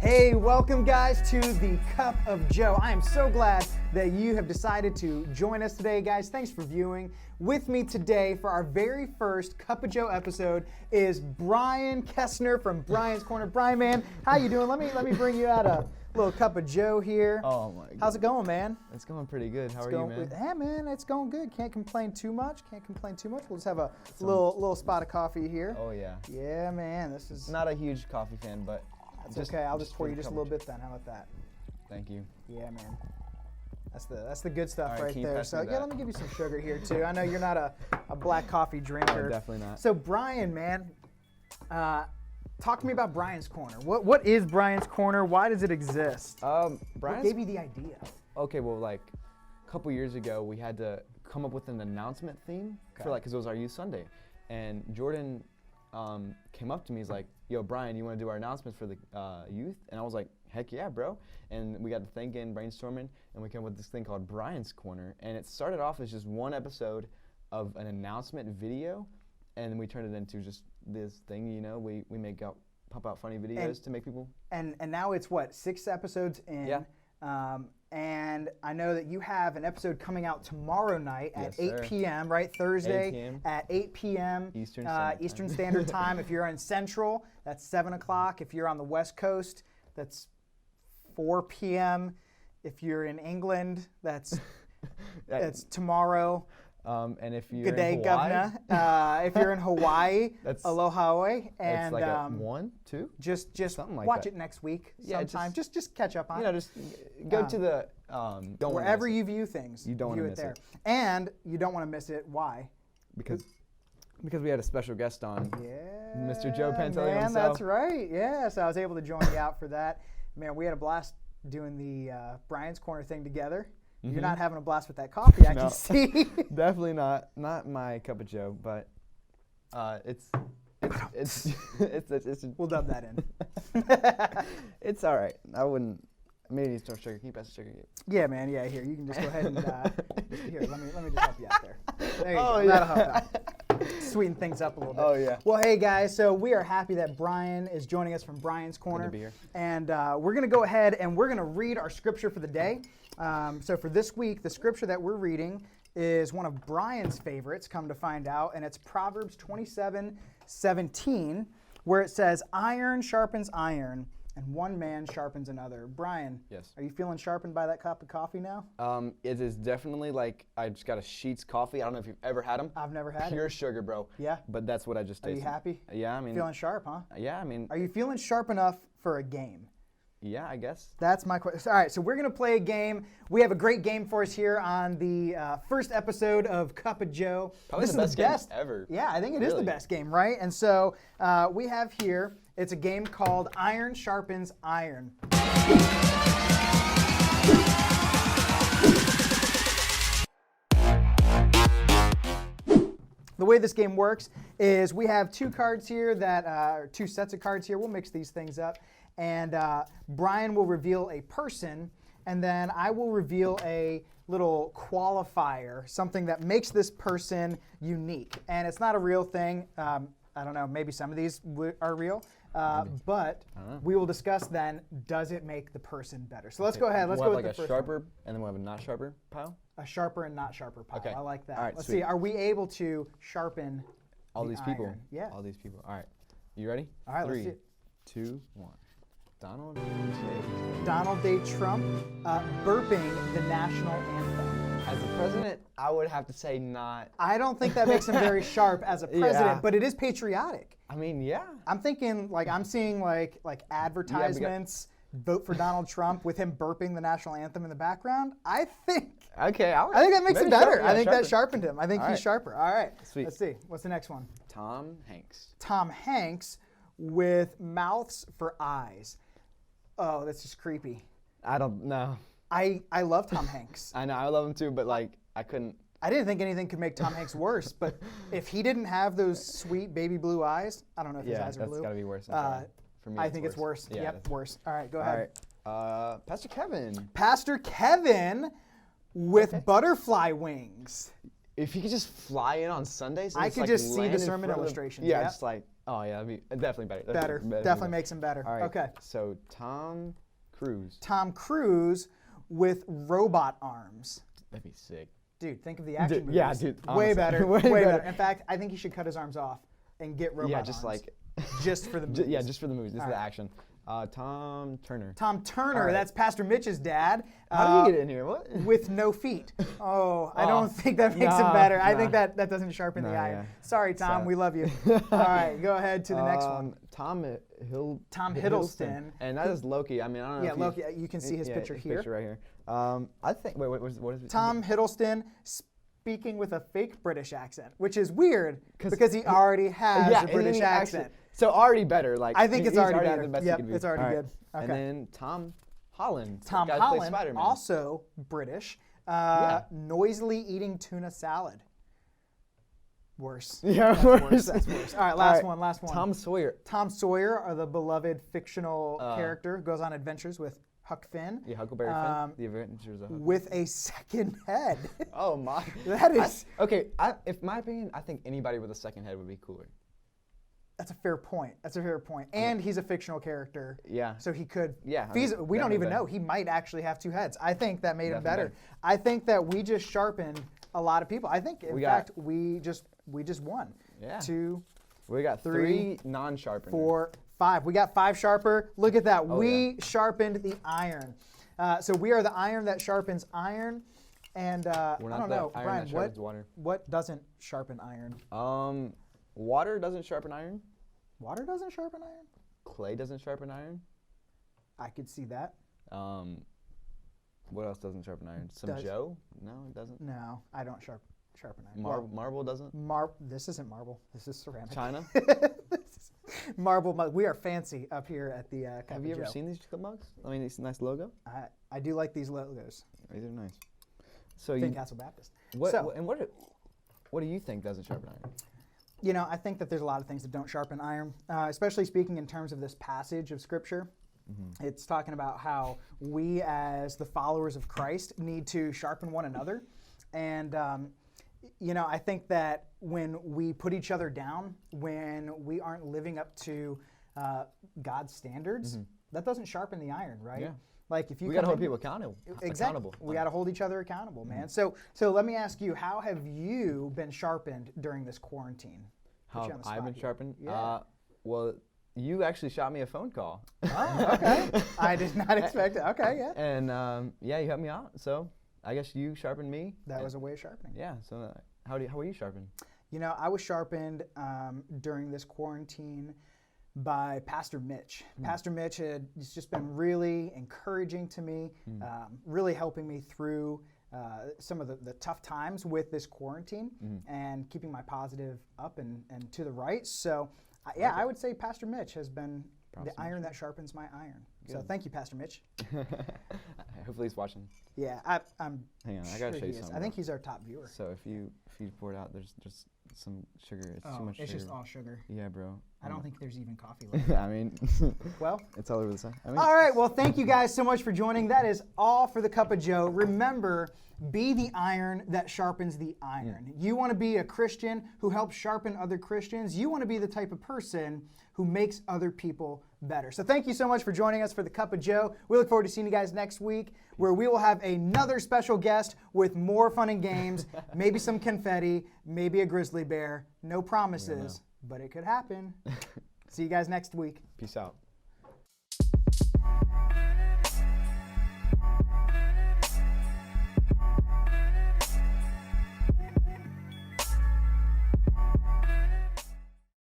Hey, welcome guys to the Cup of Joe. I am so glad that you have decided to join us today, guys. Thanks for viewing. With me today for our very first Cup of Joe episode is Brian Kessner from Brian's Corner. Brian, man, how you doing? Let me bring you out a little Cup of Joe here. Oh my God. How's it going, man? It's going pretty good. How are you, man? Yeah, man, it's going good. Can't complain too much. We'll just have a little spot of coffee here. Oh yeah. Yeah, man, this is Not a huge coffee fan, but that's okay. I'll just pour you just a little bit then. How about that? Thank you. Yeah, man. That's the good stuff All right, right can you there. pass So me yeah, that? let me give you some sugar here too. I know you're not a black coffee drinker. No, definitely not. So Brian, man, talk to me about Brian's Corner. What is Brian's Corner? Why does it exist? What Brian's, gave you the idea? okay, well, like a couple years ago, we had to come up with an announcement theme Okay. for because it was our Youth Sunday, and Jordan came up to me. He's like, "Yo, Brian, you want to do our announcements for the youth?" And I was like, "Heck yeah, bro!" And we got to thinking, brainstorming, and we came up with this thing called Brian's Corner. And it started off as just one episode of an announcement video, and then we turned it into just this thing. We pump out funny videos to make people. And now it's what, 6 episodes in? Yeah. And I know that you have an episode coming out tomorrow night at Yes, 8 sir. p.m., right? Thursday 8 p.m. at 8 p.m. Eastern Standard Time. Eastern Standard Time. If you're in Central, that's 7 o'clock. If you're on the West Coast, that's 4 p.m. If you're in England, that's tomorrow. And if you're Good day, in Hawaii, Governor. If you're in Hawaii, That's- aloha. it's And like a 1, 2. just something like watch that. it next week Yeah, sometime. Just catch up on it. Just go to the don't wanna Wherever miss it. you view things, You don't wanna view it miss there. it. And you don't want to miss it. Why? because we had a special guest on. Yeah, Mr. Joe Pantelion man, himself. that's right. Yeah, so I was able to join you out for that. Man, we had a blast doing the Brian's Corner thing together. You're not having a blast with that coffee, I No. can see. Definitely not my cup of Joe, but it's We'll dub that in. it's all right. I wouldn't. Maybe need some sugar. Can you pass the sugar? Yeah, man. Yeah, here you can just go ahead and here. Let me just help you out there. There you Oh, go. yeah. That'll help out. Sweeten things up a little bit. Oh, yeah. Well, hey guys. So we are happy that Brian is joining us from Brian's Corner. be here. And we're gonna go ahead and we're gonna read our scripture for the day. So for this week, the scripture that we're reading is one of Brian's favorites. Come to find out, and it's Proverbs 27:17, where it says, "Iron sharpens iron, and one man sharpens another." Brian, Yes. are you feeling sharpened by that cup of coffee now? It is definitely like I just got a Sheetz coffee. I don't know if you've ever had them. I've never had Pure it. sugar, bro. Yeah? But that's what I just Are you tasted. happy? Yeah, I mean. Feeling sharp, huh? Yeah, I mean. Are you feeling sharp enough for a game? Yeah, I guess. That's my question. All right, so we're going to play a game. We have a great game for us here on the first episode of Cup of Joe. Probably This the is best game ever. Yeah, I think it is the Really. best game, right? And so we have here, it's a game called Iron Sharpens Iron. The way this game works is we have 2 cards here that are 2 sets of cards here. We'll mix these things up. And Brian will reveal a person, and then I will reveal a little qualifier, something that makes this person unique. And it's not a real thing. I don't know, maybe some of these are real. But we will discuss then, does it make the person better? So let's go ahead. Let's we'll go have with like the a first one. sharper, and then we'll have a not sharper pile. A sharper and not sharper pile. Okay. I like that. All right, Let's sweet. see, are we able to sharpen All the these people. iron? Yeah. All these people. All right. You ready? All right, let's 3, see it. 2, 1. Donald J. Donald J. Trump burping the national anthem. As a president, I would have to say not. I don't think that makes him very sharp as a president, Yeah. but it is patriotic. I mean, yeah. I'm thinking, like, I'm seeing like advertisements, vote for Donald Trump with him burping the national anthem in the background. I think Okay. I think that makes him maybe better. sharper, I yeah, think sharper. that sharpened him. I think All he's right. sharper. All right. Sweet. Let's see. What's the next one? Tom Hanks. Tom Hanks with mouths for eyes. Oh, that's just creepy. I don't know. I love Tom Hanks. I know. I love him too, but like, I couldn't. I didn't think anything could make Tom Hanks worse, but if he didn't have those sweet baby blue eyes, I don't know if his Yeah, eyes are that's blue. gotta be worse. I'm sorry. For me, I think it's worse. Yeah, Yep, that's- worse. All right, go All ahead. right. Pastor Kevin. Pastor Kevin with butterfly wings. If he could just fly in on Sundays, and I just, could like, just see the land in sermon front of- illustrations, Yeah, yep. just like Oh yeah, that'd be definitely better. That's Better. Definitely makes him better. All right. Okay. So Tom Cruise. Tom Cruise with robot arms. That'd be sick. Dude, think of the action movies. Yeah, dude. Way Honestly, better. way Way better. better. In fact, I think he should cut his arms off and get robot Yeah, arms. just like. Just for the movies. Yeah, just for the movies. This All is the right. action. Tom Turner. Tom Turner, All right. that's Pastor Mitch's dad. How did you get in here? What? With no feet. Oh, I Oh, don't think that makes him nah, better. I nah. think that doesn't sharpen the Nah, iron. yeah. Sorry, Tom. Sad. We love you. All right, go ahead to the next one. Tom Tom Hiddleston. And that is Loki. I mean, I don't know. Yeah, if Loki. You can see his picture here. Picture right here. I think. Wait, what is it? Tom Hiddleston speaking with a fake British accent, which is weird because he already has a and British he accent. So already better. Like I think it's he's already better. The best Yep, he could be. it's already All right. good. Okay. And then Tom Holland. Tom guy who plays Holland, Spider-Man. also British, noisily eating tuna salad. Worse. Yeah, That's worse. That's worse. All right, last one. Tom Sawyer. Tom Sawyer, are the beloved fictional Uh, character, goes on adventures with Huck Finn. Yeah, Huckleberry Um, Finn. The Adventures of Huckleberry. With a second head. Oh my. That is. Okay. If my opinion, I think anybody with a second head would be cooler. That's a fair point. That's a fair point. And he's a fictional character. Yeah. So he could. Yeah, I we mean, don't even definitely know. He might actually have two heads. I think that made him Definitely better. I think that we just sharpened a lot of people. I think, in We fact, we just won. Yeah. 2, We got Three, three non-sharpeners. 4, 5. We got 5 sharper. Look at that. Oh, We sharpened the iron. So we are the iron that sharpens iron. And We're I not don't the know, iron Brian, that sharpens water. what doesn't sharpen iron? Water doesn't sharpen iron. Water doesn't sharpen iron? Clay doesn't sharpen iron. I could see that. What else doesn't sharpen iron? Some Does. Joe? No, it doesn't. No, I don't sharpen iron. Marble doesn't. This isn't marble. This is ceramic. China. Marble. We are fancy up here at the Cup Have of you ever Joe. seen these mugs? I mean, it's a nice logo. I do like these logos. These are nice. So Finn you, Castle Baptist. what, So, and what do you think doesn't sharpen iron? you know, I think that there's a lot of things that don't sharpen iron, especially speaking in terms of this passage of Scripture. Mm-hmm. It's talking about how we, as the followers of Christ, need to sharpen one another. And, you know, I think that when we put each other down, when we aren't living up to God's standards, that doesn't sharpen the iron, right? Yeah. Like if you We got to come hold in- people accountable. Exactly. Accountable. We got to hold each other accountable, man. So let me ask you, how have you been sharpened during this quarantine? Put How you on the I've spot been here. sharpened? Yeah. Well, you actually shot me a phone call. Oh, okay. I did not expect it. Okay, yeah. And yeah, you helped me out. So I guess you sharpened me. That was a way of sharpening. Yeah. So how were you sharpened? You know, I was sharpened during this quarantine by Pastor Mitch. Pastor Mitch has just been really encouraging to me, really helping me through some of the tough times with this quarantine and keeping my positive up and to the right. So, yeah, I would say Pastor Mitch has been the iron that sharpens my iron. So thank you, Pastor Mitch. Hopefully he's watching. Yeah, I'm Hang on, I sure gotta show he you is. something. I think bro. he's our top viewer. So if you pour it out, there's just some sugar. It's too much It's sugar. just all sugar. Yeah, bro. I don't think there's even coffee left. I mean, Well, it's all over the side. I mean, all right. Well, thank you guys so much for joining. That is all for the Cup of Joe. Remember, be the iron that sharpens the iron. You want to be a Christian who helps sharpen other Christians. You want to be the type of person who makes other people better. So thank you so much for joining us for the Cup of Joe. We look forward to seeing you guys next week, where we will have another special guest with more fun and games, maybe some confetti, maybe a grizzly bear. No promises, but it could happen. See you guys next week. Peace out.